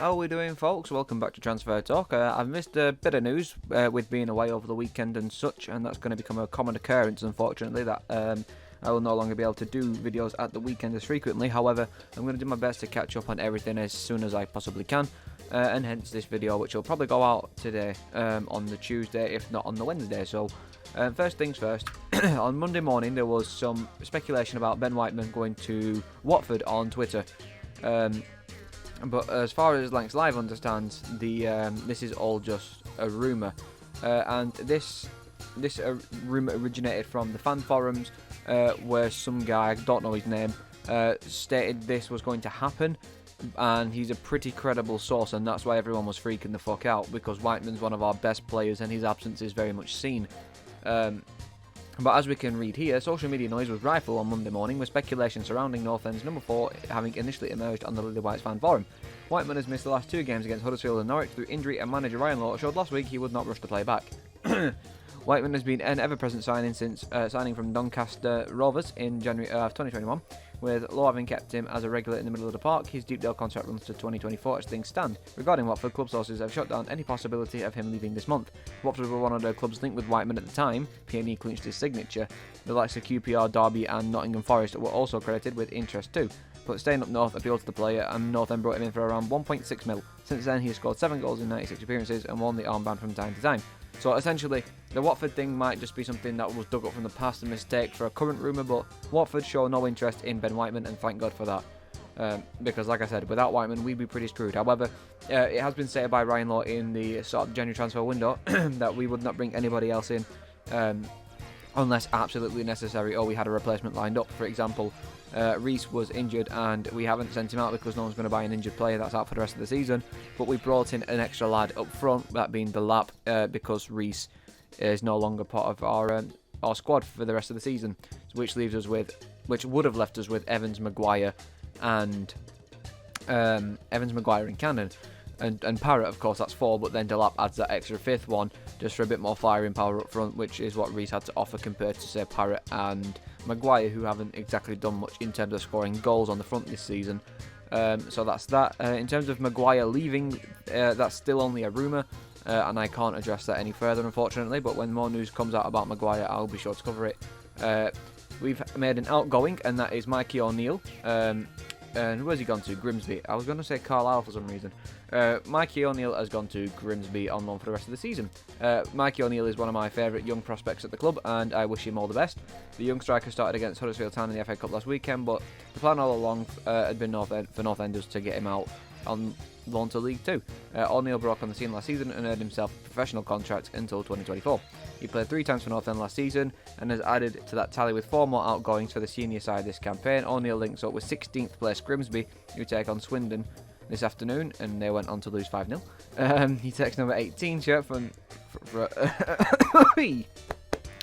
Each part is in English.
How are we doing, folks? Welcome back to Transfer Talk. I've missed a bit of news with being away over the weekend and such, and that's going to become a common occurrence, unfortunately, that I will no longer be able to do videos at the weekend as frequently. However, I'm going to do my best to catch up on everything as soon as I possibly can, and hence this video, which will probably go out today on the Tuesday, if not on the Wednesday. So, first things first, on Monday morning there was some speculation about Ben Whiteman going to Watford on Twitter. But as far as Lancs Live understands, this is all just a rumour, and this rumour originated from the fan forums, where some guy, I don't know his name, stated this was going to happen, and he's a pretty credible source, and that's why everyone was freaking the fuck out, because Whiteman's one of our best players and his absence is very much seen. But as we can read here, social media noise was rife on Monday morning with speculation surrounding North End's number 4 having initially emerged on the Lily Whites fan forum. Whiteman has missed the last 2 games against Huddersfield and Norwich through injury, and manager Ryan Law showed last week he would not rush to play back. Whiteman has been an ever-present signing since signing from Doncaster Rovers in January of 2021, with Law having kept him as a regular in the middle of the park. His Deepdale contract runs to 2024 as things stand. Regarding Watford, club sources have shut down any possibility of him leaving this month. Watford were one of the clubs linked with Whiteman at the time. P&E clinched his signature. The likes of QPR, Derby and Nottingham Forest were also credited with interest too. But staying up north appealed to the player, and North End brought him in for around 1.6 mil. Since then, he has scored 7 goals in 96 appearances and won the armband from time to time. So essentially, the Watford thing might just be something that was dug up from the past, a mistake for a current rumour, but Watford show no interest in Ben Whiteman, and thank God for that. Because like I said, without Whiteman, we'd be pretty screwed. However, it has been stated by Ryan Law in the sort of January transfer window that we would not bring anybody else in unless absolutely necessary, or we had a replacement lined up. For example, Reece was injured and we haven't sent him out because no one's going to buy an injured player that's out for the rest of the season, but we brought in an extra lad up front, that being the Lap, because Reece is no longer part of our squad for the rest of the season, which would have left us with Evans, Maguire and Cannon. And Parrott, of course, that's 4, but then Delap adds that extra 5th one just for a bit more firing power up front, which is what Reece had to offer compared to, say, Parrott and Maguire, who haven't exactly done much in terms of scoring goals on the front this season. So that's that. In terms of Maguire leaving, that's still only a rumour, and I can't address that any further, unfortunately, but when more news comes out about Maguire, I'll be sure to cover it. We've made an outgoing, and that is Mikey O'Neill. And where's he gone to? Grimsby. I was going to say Carlisle for some reason. Mikey O'Neill has gone to Grimsby on loan for the rest of the season. Mikey O'Neill is one of my favourite young prospects at the club, and I wish him all the best. The young striker started against Huddersfield Town in the FA Cup last weekend, but the plan all along had been for North Enders to get him out on loan to League 2. O'Neill broke on the scene last season and earned himself a professional contract until 2024. He played 3 times for North End last season and has added to that tally with 4 more outgoings for the senior side this campaign. O'Neill links up with 16th place Grimsby, who take on Swindon this afternoon, and they went on to lose 5-0. He takes number 18 shirt from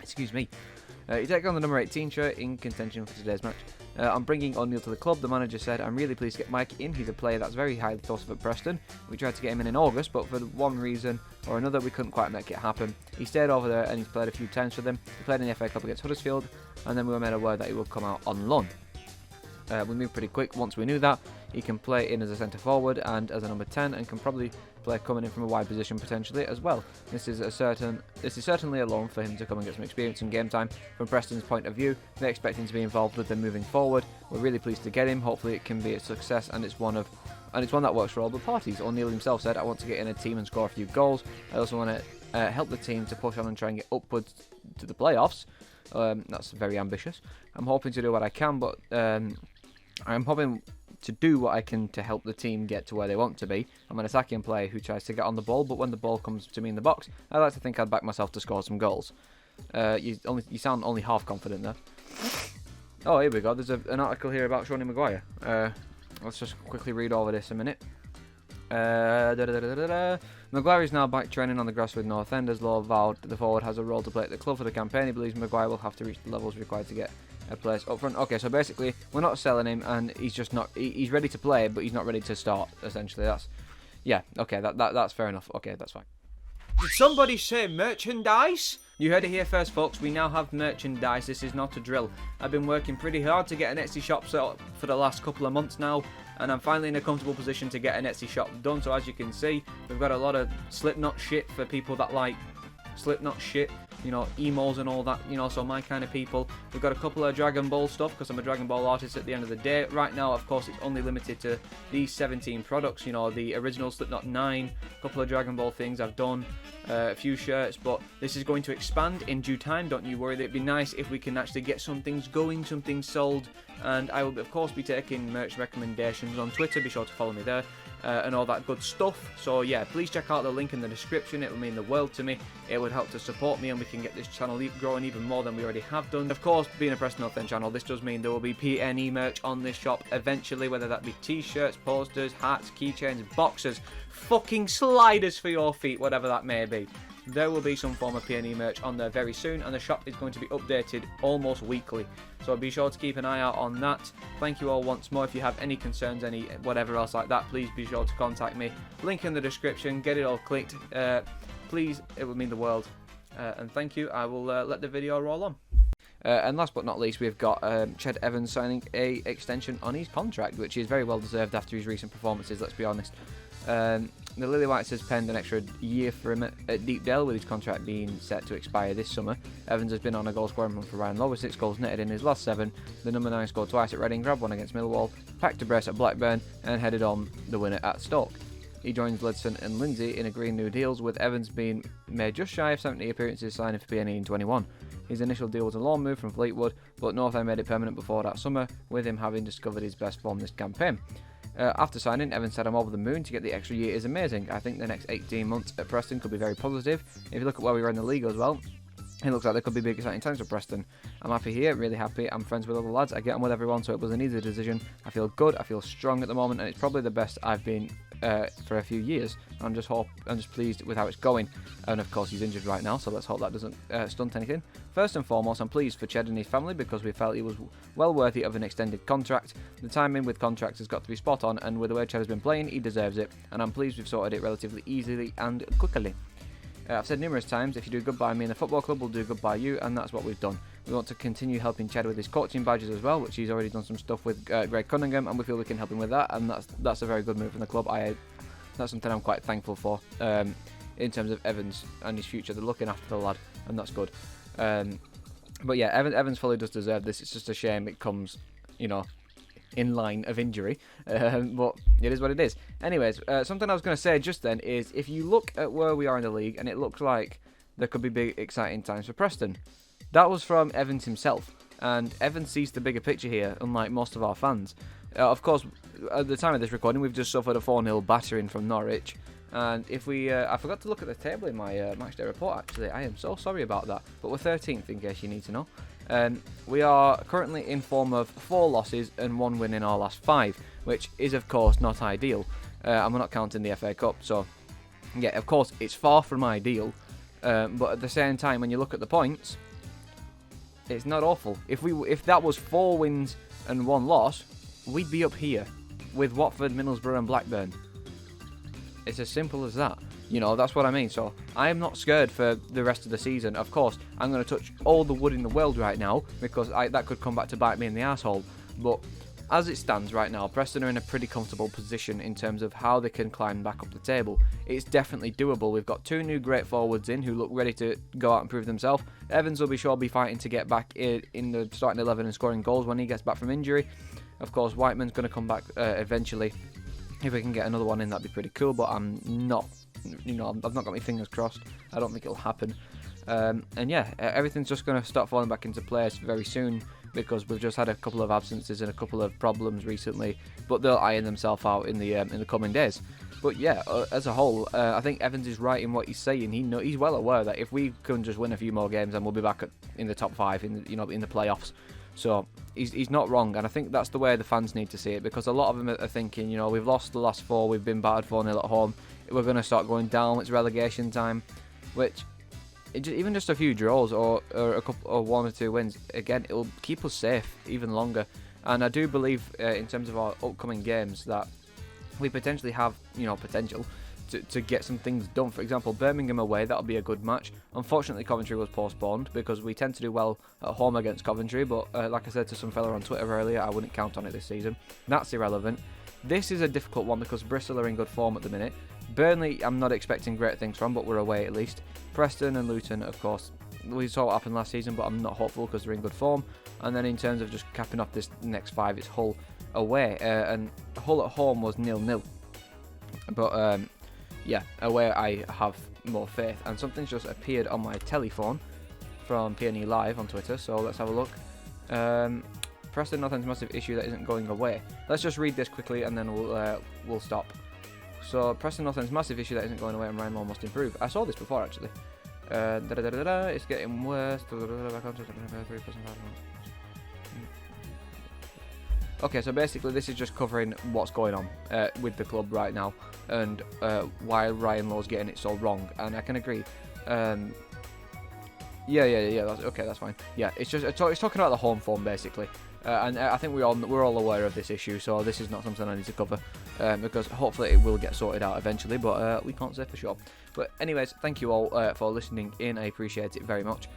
excuse me. He takes on the number 18 shirt in contention for today's match. I'm bringing O'Neill to the club, the manager said. I'm really pleased to get Mike in. He's a player that's very highly thought of at Preston. We tried to get him in August, but for one reason or another, we couldn't quite make it happen. He stayed over there and he's played a few times for them. He played in the FA Cup against Huddersfield, and then we were made aware that he would come out on loan. We moved pretty quick once we knew that. He can play in as a centre forward and as a number 10, and can probably play coming in from a wide position potentially as well. This is certainly a loan for him to come and get some experience and game time. From Preston's point of view, they expect him to be involved with them moving forward. We're really pleased to get him. Hopefully it can be a success, and it's one that works for all the parties. O'Neill himself said, I want to get in a team and score a few goals. I also want to help the team to push on and try and get upwards to the playoffs. That's very ambitious. I'm hoping to do what I can, but I'm hoping to do what I can to help the team get to where they want to be. I'm an attacking player who tries to get on the ball, but when the ball comes to me in the box, I like to think I'd back myself to score some goals. You sound only half confident there. Oh, here we go. There's an article here about Shawnee Maguire. Let's just quickly read over this a minute. Maguire is now back training on the grass with North End, as Law vowed the forward has a role to play at the club for the campaign. He believes Maguire will have to reach the levels required to get a place up front. Okay, so basically we're not selling him, and he's just not. He's ready to play, but he's not ready to start. Essentially, yeah. Okay, that's fair enough. Okay, that's fine. Did somebody say merchandise? You heard it here first, folks. We now have merchandise. This is not a drill. I've been working pretty hard to get an Etsy shop set up for the last couple of months now, and I'm finally in a comfortable position to get an Etsy shop done. So as you can see, we've got a lot of Slipknot shit for people that like Slipknot shit, you know, emos and all that, you know, so my kind of people. We've got a couple of Dragon Ball stuff, because I'm a Dragon Ball artist at the end of the day. Right now, of course, it's only limited to these 17 products, you know, the original Slipknot 9, a couple of Dragon Ball things I've done, a few shirts, but this is going to expand in due time, don't you worry. It'd be nice if we can actually get some things going, some things sold, and I will, of course, be taking merch recommendations on Twitter. Be sure to follow me there. And all that good stuff. So yeah, please check out the link in the description. It will mean the world to me. It would help to support me, and we can get this channel growing even more than we already have done. Of course, being a Preston North End channel, this does mean there will be PNE merch on this shop eventually, whether that be t-shirts, posters, hats, keychains, boxes, fucking sliders for your feet, whatever that may be. There will be some form of PNE merch on there very soon, and the shop is going to be updated almost weekly. So be sure to keep an eye out on that. Thank you all once more. If you have any concerns, any whatever else like that, please be sure to contact me. Link in the description. Get it all clicked. Please, it would mean the world. And thank you. I will let the video roll on. And last but not least, we've got Ched Evans signing a extension on his contract, which is very well deserved after his recent performances, let's be honest. The Lily Whites has penned an extra year for him at Deepdale, with his contract being set to expire this summer. Evans has been on a goal scoring run for Ryan Lowe with 6 goals netted in his last 7. The number 9 scored twice at Reading, grabbed one against Millwall, packed a brace at Blackburn, and headed on the winner at Stoke. He joins Ledson and Lindsay in agreeing new deals, with Evans being made just shy of 70 appearances, signing for PNE in 21. His initial deal was a loan move from Fleetwood, but North End made it permanent before that summer, with him having discovered his best form this campaign. After signing, Evans said, "I'm over the moon. To get the extra year is amazing. I think the next 18 months at Preston could be very positive. If you look at where we are in the league as well, it looks like there could be big exciting times for Preston. I'm happy here, really happy. I'm friends with all the lads. I get on with everyone, so it was an easy decision. I feel good. I feel strong at the moment, and it's probably the best I've been for a few years. I'm just pleased with how it's going." And of course, he's injured right now, so let's hope that doesn't stunt anything. First and foremost, I'm pleased for Ched and his family, because we felt he was well worthy of an extended contract. The timing with contracts has got to be spot on, and with the way Ched has been playing, he deserves it, and I'm pleased we've sorted it relatively easily and quickly. I've said numerous times, if you do good by me in the football club, we'll do good by you, and that's what we've done. We want to continue helping Ched with his coaching badges as well, which he's already done some stuff with Greg Cunningham, and we feel we can help him with that, and that's a very good move from the club. That's something I'm quite thankful for in terms of Evans and his future. They're looking after the lad, and that's good. But yeah, Evans fully does deserve this. It's just a shame it comes, you know, in line of injury, but it is what it is. Anyways, something I was going to say just then is, if you look at where we are in the league, and it looks like there could be big exciting times for Preston, that was from Evans himself, and Evans sees the bigger picture here, unlike most of our fans. Of course, at the time of this recording, we've just suffered a 4-0 battering from Norwich, and if we, I forgot to look at the table in my matchday report, actually. I am so sorry about that, but we're 13th, in case you need to know. We are currently in form of 4 losses and 1 win in our last 5, which is, of course, not ideal. And we're not counting the FA Cup, so yeah, of course, it's far from ideal. But at the same time, when you look at the points, it's not awful. If that was 4 wins and 1 loss, we'd be up here with Watford, Middlesbrough, and Blackburn. It's as simple as that. You know, that's what I mean. So I am not scared for the rest of the season. Of course, I'm going to touch all the wood in the world right now, because that could come back to bite me in the arsehole. But as it stands right now, Preston are in a pretty comfortable position in terms of how they can climb back up the table. It's definitely doable. We've got 2 new great forwards in who look ready to go out and prove themselves. Evans will be fighting to get back in the starting 11 and scoring goals when he gets back from injury. Of course, Whiteman's going to come back eventually. If we can get another one in, that'd be pretty cool, but I'm not, you know, I've not got my fingers crossed. I don't think it'll happen. And yeah, everything's just going to start falling back into place very soon, because we've just had a couple of absences and a couple of problems recently, but they'll iron themselves out in the coming days. But yeah, as a whole, I think Evans is right in what he's saying. He's well aware that if we can just win a few more games, then we'll be back in the top 5 in the playoffs. So he's not wrong, and I think that's the way the fans need to see it, because a lot of them are thinking, you know, we've lost the last 4, we've been battered 4-0 at home, we're going to start going down, it's relegation time, which even just a few draws or a couple or 1 or 2 wins, again, it'll keep us safe even longer. And I do believe in terms of our upcoming games that we potentially have, you know, potential to get some things done. For example, Birmingham away, that'll be a good match. Unfortunately, Coventry was postponed because we tend to do well at home against Coventry, but like I said to some fella on Twitter earlier, I wouldn't count on it this season. That's irrelevant. This is a difficult one because Bristol are in good form at the minute. Burnley, I'm not expecting great things from, but we're away at least. Preston and Luton, of course, we saw what happened last season, but I'm not hopeful because they're in good form. And then in terms of just capping off this next 5, it's Hull away, and Hull at home was 0-0. But yeah, away I have more faith, and something's just appeared on my telephone from PNE Live on Twitter, so let's have a look. Preston North End's massive issue that isn't going away. Let's just read this quickly and then we'll stop. So Preston North End's massive issue that isn't going away and Ryan Law must improve. I saw this before actually. It's getting worse. Okay, so basically this is just covering what's going on with the club right now and why Ryan Law's getting it so wrong, and I can agree. Yeah. That's fine. Yeah, it's talking about the home form basically, and I think we're all aware of this issue. So this is not something I need to cover because hopefully it will get sorted out eventually, but we can't say for sure. But anyways, thank you all for listening in. I appreciate it very much.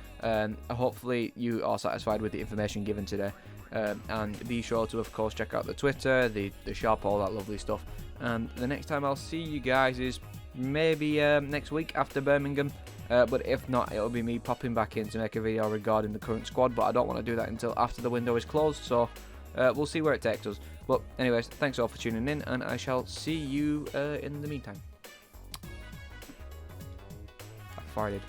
Hopefully you are satisfied with the information given today, and be sure to of course check out the Twitter, the shop, all that lovely stuff. And the next time I'll see you guys is maybe next week after Birmingham. But if not, it'll be me popping back in to make a video regarding the current squad, but I don't want to do that until after the window is closed, so we'll see where it takes us. But anyways, thanks all for tuning in, and I shall see you in the meantime. I farted.